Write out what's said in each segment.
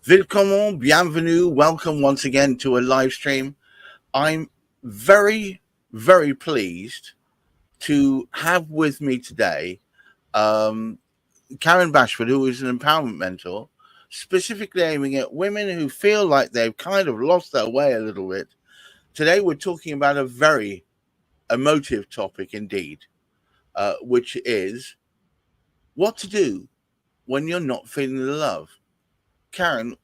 Willkommen, bienvenue, welcome once again to a live stream. I'm very, very pleased to have with me today Karen Bashford, who is an empowerment mentor, specifically aiming at women who feel like they've kind of lost their way a little bit. Today, we're talking about a very emotive topic indeed, which is what to do when you're not feeling the love. Karen,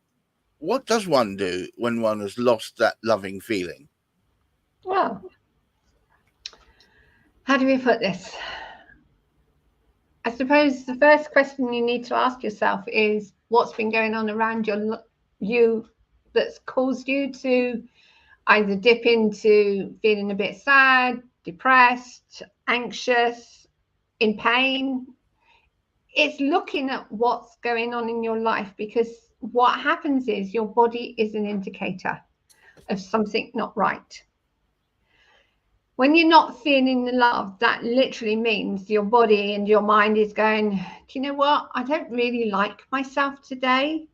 what does one do when one has lost that loving feeling? Well, how do we put this? I suppose the first question you need to ask yourself is what's been going on around you that's caused you to either dip into feeling a bit sad, depressed, anxious, in pain. It's looking at what's going on in your life, because what happens is your body is an indicator of something not right. When you're not feeling the love, that literally means your body and your mind is going, do you know what? I don't really like myself today.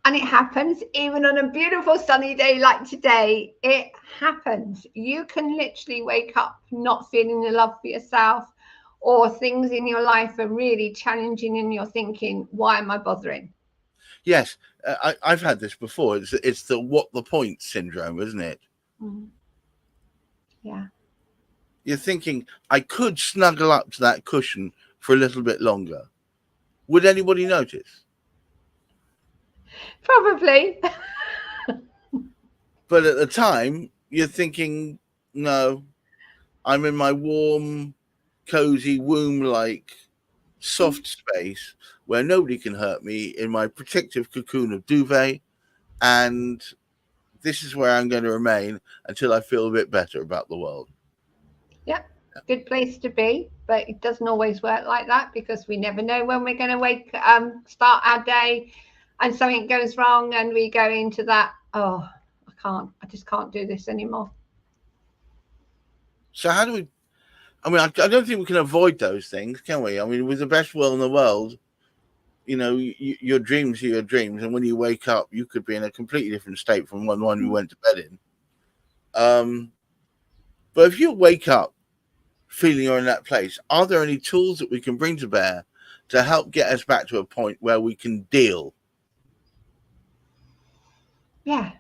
And it happens even on a beautiful sunny day like today. It happens. You can literally wake up not feeling the love for yourself, or things in your life are really challenging and you're thinking, why am I bothering? Yes, I've had this before. It's the what the point syndrome, isn't it? Mm. Yeah. You're thinking, I could snuggle up to that cushion for a little bit longer. Would anybody notice? Probably. But at the time, you're thinking, no, I'm in my warm, cozy, womb-like, soft space where nobody can hurt me, in my protective cocoon of duvet, and this is where I'm going to remain until I feel a bit better about the world. Yeah, good place to be, but it doesn't always work like that, because we never know when we're going to start our day and something goes wrong and we go into that, oh, I just can't do this anymore. So how do we, I don't think we can avoid those things, can we? I mean, with the best will in the world, your dreams are your dreams, and when you wake up, you could be in a completely different state from one you went to bed in. But if you wake up feeling you're in that place, are there any tools that we can bring to bear to help get us back to a point where we can deal? Yeah,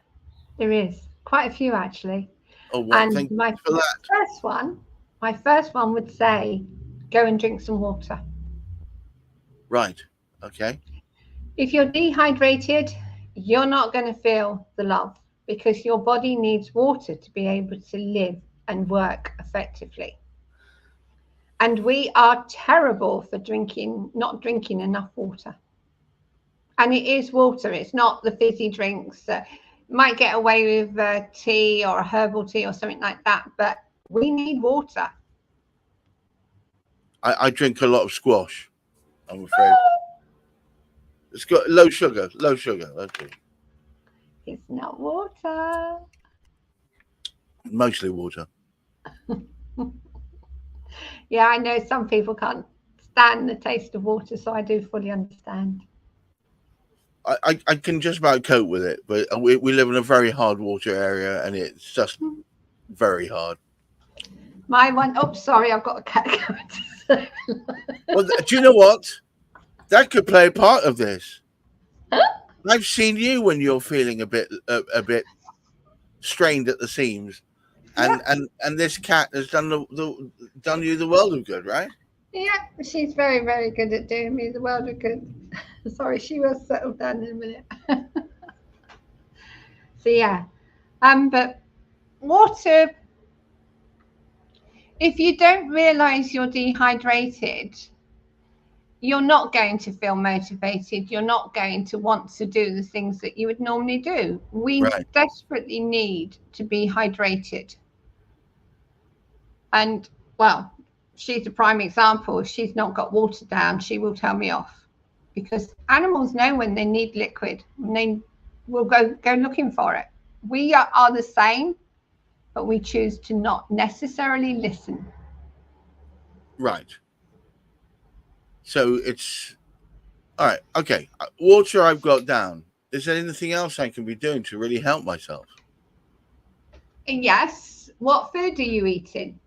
there is quite a few actually. Oh, well, And thank my you for that. first one would say, go and drink some water. Right. Okay. If you're dehydrated, you're not going to feel the love, because your body needs water to be able to live and work effectively. And we are terrible for not drinking enough water. And it is water. It's not the fizzy drinks. Might get away with tea or a herbal tea or something like that, but we need water. I drink a lot of squash, I'm afraid. It's got low sugar. Okay. It's not water. Mostly water. Yeah, I know some people can't stand the taste of water, so I do fully understand. I can just about cope with it, but we live in a very hard water area, and it's just very hard. My one, oh, sorry, I've got a cat going. Well, do you know what? That could play a part of this. I've seen you when you're feeling a bit strained at the seams, and this cat has done you the world of good, right? Yeah, she's very, very good at doing me the world of good. Sorry, she will settle down in a minute. So yeah, but water. If you don't realise you're dehydrated, you're not going to feel motivated. You're not going to want to do the things that you would normally do. We desperately need to be hydrated. And well, she's a prime example. If she's not got water down, she will tell me off, because animals know when they need liquid and they will go looking for it. We are the same, but we choose to not necessarily listen. Right. So it's All right. Okay. Water I've got down. Is there anything else I can be doing to really help myself? Yes. What food are you eating?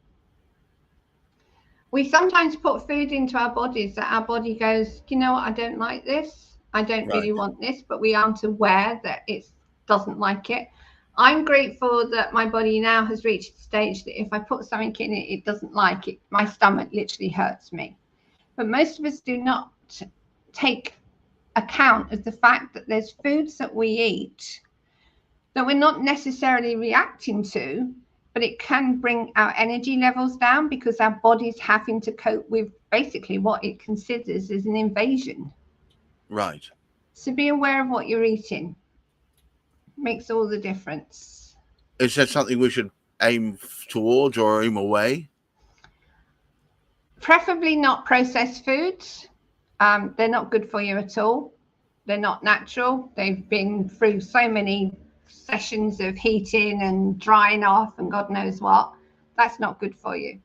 We sometimes put food into our bodies that our body goes, you know what, I don't like this. I don't Right. really want this, but we aren't aware that it doesn't like it. I'm grateful that my body now has reached the stage that if I put something in it, it doesn't like it. My stomach literally hurts me. But most of us do not take account of the fact that there's foods that we eat that we're not necessarily reacting to, but it can bring our energy levels down because our body's having to cope with basically what it considers as an invasion. Right. So be aware of what you're eating. Makes all the difference. Is there something we should aim towards or aim away? Preferably not processed foods. They're not good for you at all. They're not natural. They've been through so many sessions of heating and drying off and God knows what. That's not good for you.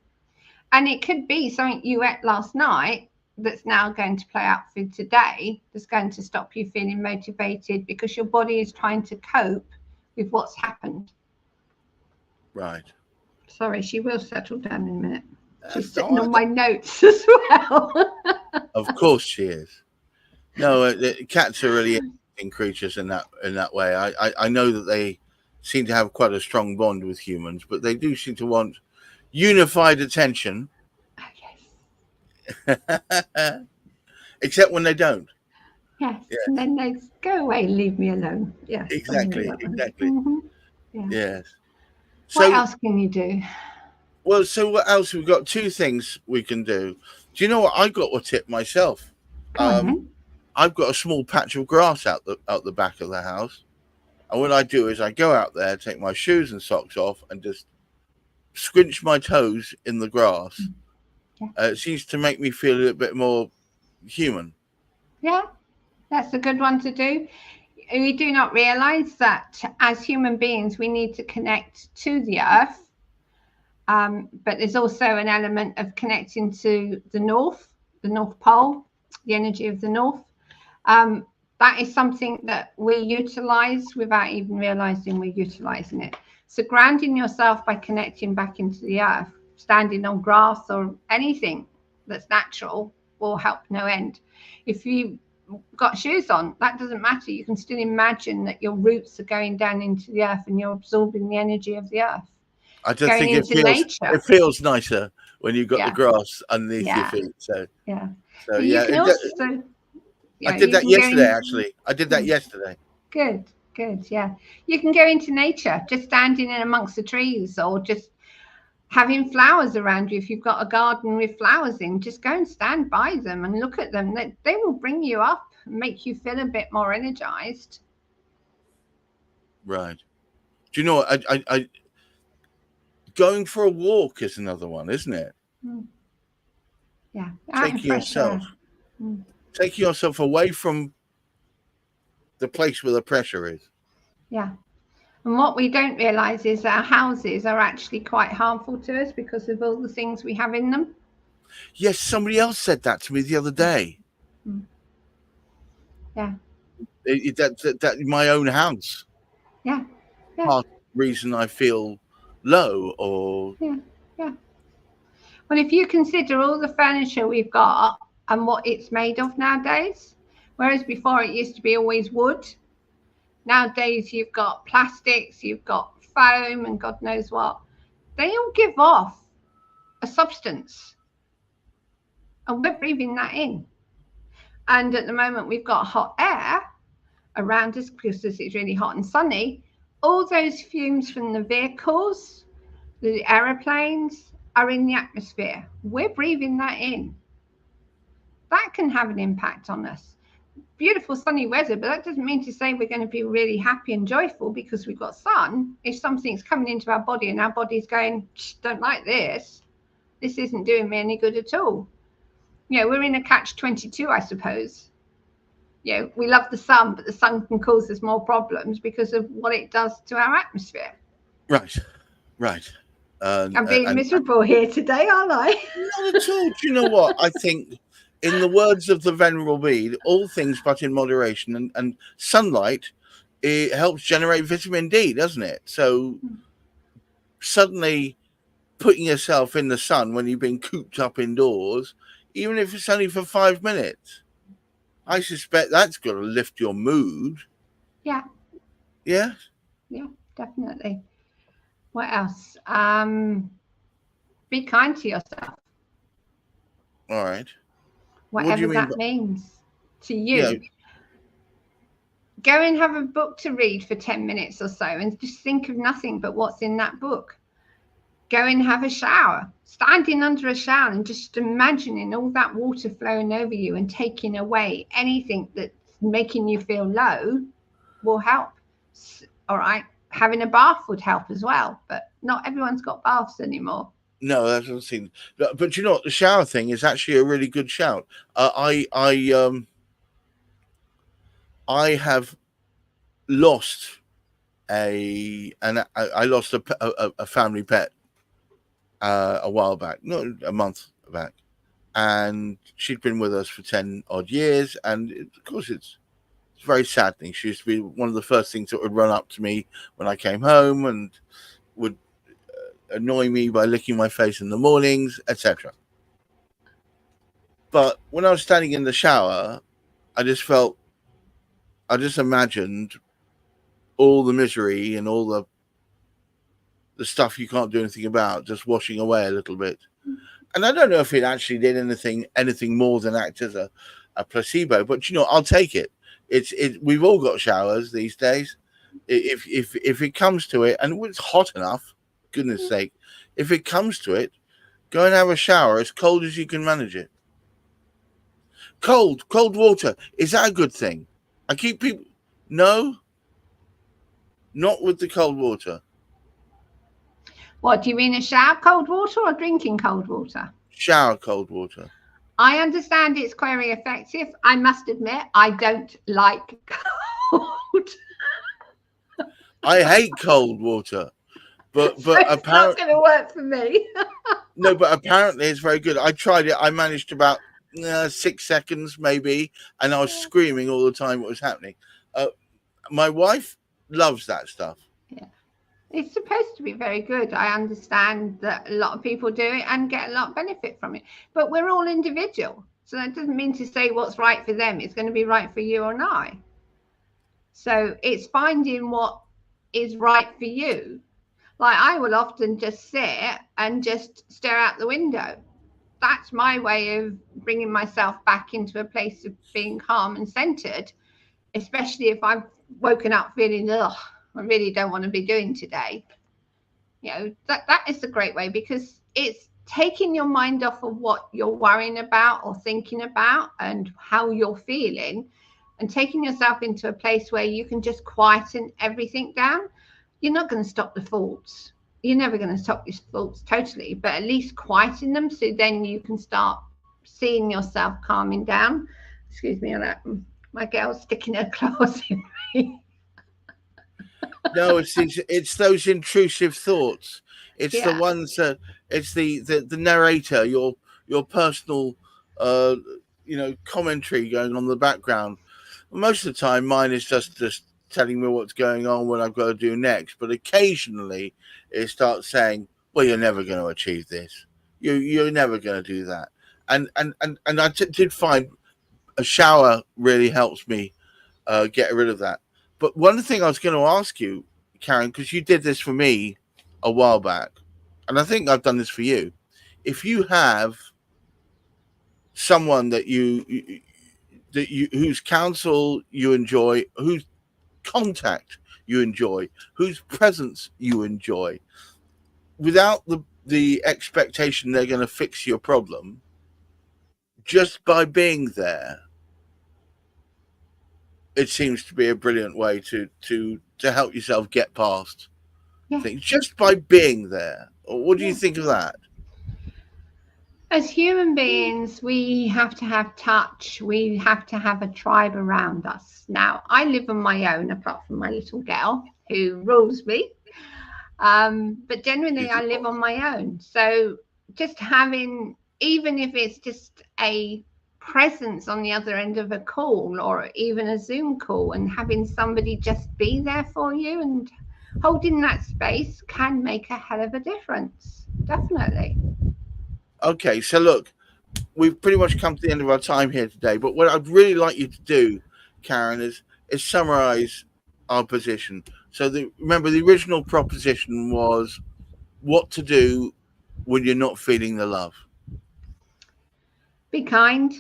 And it could be something you ate last night that's now going to play out for today, that's going to stop you feeling motivated because your body is trying to cope with what's happened. Right. Sorry, she will settle down in a minute. She's That's sitting on my notes as well. Of course she is. No, cats are really interesting creatures in that way. I know that they seem to have quite a strong bond with humans, but they do seem to want unified attention. Yes. Except when they don't. Yes. Yeah. And then they go away, leave me alone. Yes. Exactly. Mm-hmm. Yeah. Yes. What else can you do? Well, so what else? We've got two things we can do. Do you know what? I got a tip myself. I've got a small patch of grass out the back of the house. And what I do is I go out there, take my shoes and socks off and just squinch my toes in the grass. Yeah. It seems to make me feel a little bit more human. Yeah, that's a good one to do. We do not realize that as human beings, we need to connect to the earth. But there's also an element of connecting to the North Pole, the energy of the North. That is something that we utilize without even realizing we're utilizing it. So grounding yourself by connecting back into the earth, standing on grass or anything that's natural will help no end. If you've got shoes on, that doesn't matter. You can still imagine that your roots are going down into the earth and you're absorbing the energy of the earth. I just think it feels nicer when you've got the grass underneath your feet. So yeah. So you can also, I did that yesterday, actually. I did that yesterday. Good. Yeah. You can go into nature, just standing in amongst the trees or just having flowers around you. If you've got a garden with flowers in, just go and stand by them and look at them. They will bring you up and make you feel a bit more energized. Right. Do you know what? I going for a walk is another one, isn't it? Yeah. Taking yourself away from the place where the pressure is. Yeah. And what we don't realize is our houses are actually quite harmful to us because of all the things we have in them. Yes, somebody else said that to me the other day. Yeah. That my own house. Yeah. Part of the reason I feel low or Well, if you consider all the furniture we've got and what it's made of nowadays, whereas before it used to be always wood, nowadays you've got plastics, you've got foam and God knows what. They all give off a substance and we're breathing that in. And at the moment we've got hot air around us because it's really hot and sunny. All those fumes from the vehicles, the aeroplanes are in the atmosphere. We're breathing that in. That can have an impact on us. Beautiful sunny weather, but that doesn't mean to say we're going to be really happy and joyful because we've got sun. If something's coming into our body and our body's going, don't like this isn't doing me any good at all. We're in a catch-22, I suppose. We love the sun, but the sun can cause us more problems because of what it does to our atmosphere. Right. I'm being miserable here today, aren't I? Not at all. Do you know what? I think in the words of the Venerable Bede, all things but in moderation, and sunlight, it helps generate vitamin D, doesn't it? So suddenly putting yourself in the sun when you've been cooped up indoors, even if it's only for 5 minutes, I suspect that's got to lift your mood. Yeah. Yeah? Yeah, definitely. What else? Be kind to yourself. All right. Whatever what do you mean that means to you. Yeah. Go and have a book to read for 10 minutes or so and just think of nothing but what's in that book. Go and have a shower. Standing under a shower and just imagining all that water flowing over you and taking away anything that's making you feel low will help. All right. Having a bath would help as well, but not everyone's got baths anymore. No, that doesn't seem. But you know what? The shower thing is actually a really good shout. I have lost I lost a family pet a while back, no, a month back, and she'd been with us for 10 odd years, and of course it's very saddening. She used to be one of the first things that would run up to me when I came home and would annoy me by licking my face in the mornings, etc. But when I was standing in the shower, I just imagined all the misery and all the stuff you can't do anything about just washing away a little bit. And I don't know if it actually did anything more than act as a placebo, but you know, I'll take it. We've all got showers these days. If it comes to it, and it's hot enough, goodness sake, if it comes to it, go and have a shower as cold as you can manage it. Cold water, is that a good thing? I keep people, no, not with the cold water. What do you mean, a shower cold water or drinking cold water? Shower cold water. I understand it's very effective. I must admit, I don't like cold. I hate cold water, but so it's apparently not going to work for me. No, but apparently it's very good. I tried it. I managed about 6 seconds maybe, and I was screaming all the time what was happening. My wife loves that stuff. Yeah, it's supposed to be very good. I understand that a lot of people do it and get a lot of benefit from it, but we're all individual, so that doesn't mean to say what's right for them it's going to be right for you or not. So it's finding what is right for you. Like, I will often just sit and just stare out the window. That's my way of bringing myself back into a place of being calm and centered, especially if I've woken up feeling, I really don't want to be doing today. You know, that is a great way, because it's taking your mind off of what you're worrying about or thinking about and how you're feeling, and taking yourself into a place where you can just quieten everything down. You're not going to stop the thoughts. You're never going to stop your thoughts totally, but at least quieten them, so then you can start seeing yourself calming down. Excuse me on that. My girl's sticking her claws in me. No, it's those intrusive thoughts. It's the ones that it's the narrator, your personal commentary going on in the background. Most of the time mine is just telling me what's going on, what I've got to do next, but occasionally it starts saying, well, you're never going to achieve this, you're never going to do that, and I did find a shower really helps me get rid of that. But one thing I was going to ask you, Karen, because you did this for me a while back, and I think I've done this for you, if you have someone that whose counsel you enjoy, whose contact you enjoy, whose presence you enjoy, without the expectation they're going to fix your problem, just by being there, it seems to be a brilliant way to help yourself get past things, just by being there. What do you think of that? As human beings, we have to have touch. We have to have a tribe around us. Now, I live on my own, apart from my little girl who rules me. But generally, I live on my own. So just having, even if it's just a presence on the other end of a call or even a Zoom call, and having somebody just be there for you and holding that space can make a hell of a difference. Definitely. Okay, so look, we've pretty much come to the end of our time here today, but what I'd really like you to do, Karen, is summarize our position. So remember, the original proposition was what to do when you're not feeling the love. Be kind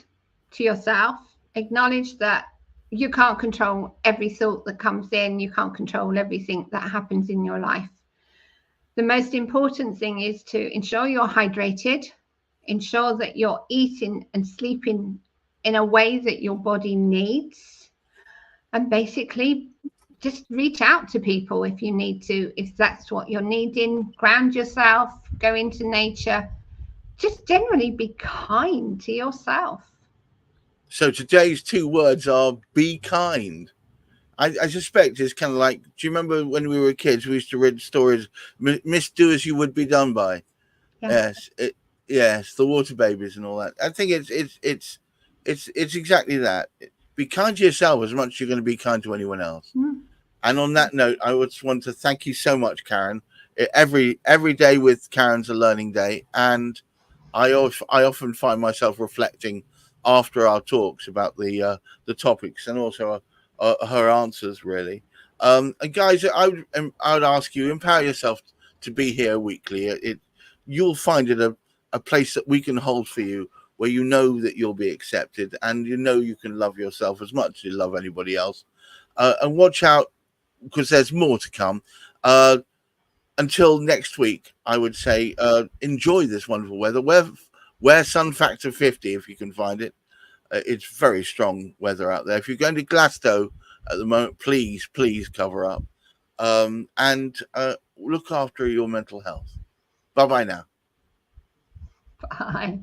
to yourself. Acknowledge that you can't control every thought that comes in. You can't control everything that happens in your life. The most important thing is to ensure you're hydrated, ensure that you're eating and sleeping in a way that your body needs, and basically just reach out to people if you need to, if that's what you're needing. Ground yourself, go into nature. Just generally be kind to yourself. So today's 2 words are be kind. I suspect it's kind of like, do you remember when we were kids, we used to read stories, Miss Do As You Would Be Done By? Yeah. Yes, the water babies and all that. I think it's exactly that. Be kind to yourself as much as you're going to be kind to anyone else. And on that note, I would want to thank you so much, Karen. Every day with Karen's a learning day, and I often find myself reflecting after our talks about the topics and also her answers, really. And guys, I would ask you, empower yourself to be here weekly. You'll find it a place that we can hold for you, where you know that you'll be accepted and you know you can love yourself as much as you love anybody else. And watch out, because there's more to come. Until next week, I would say enjoy this wonderful weather. Wear sun factor 50 if you can find it. It's very strong weather out there. If you're going to Glasgow at the moment, please cover up. And look after your mental health. Bye-bye now. Bye.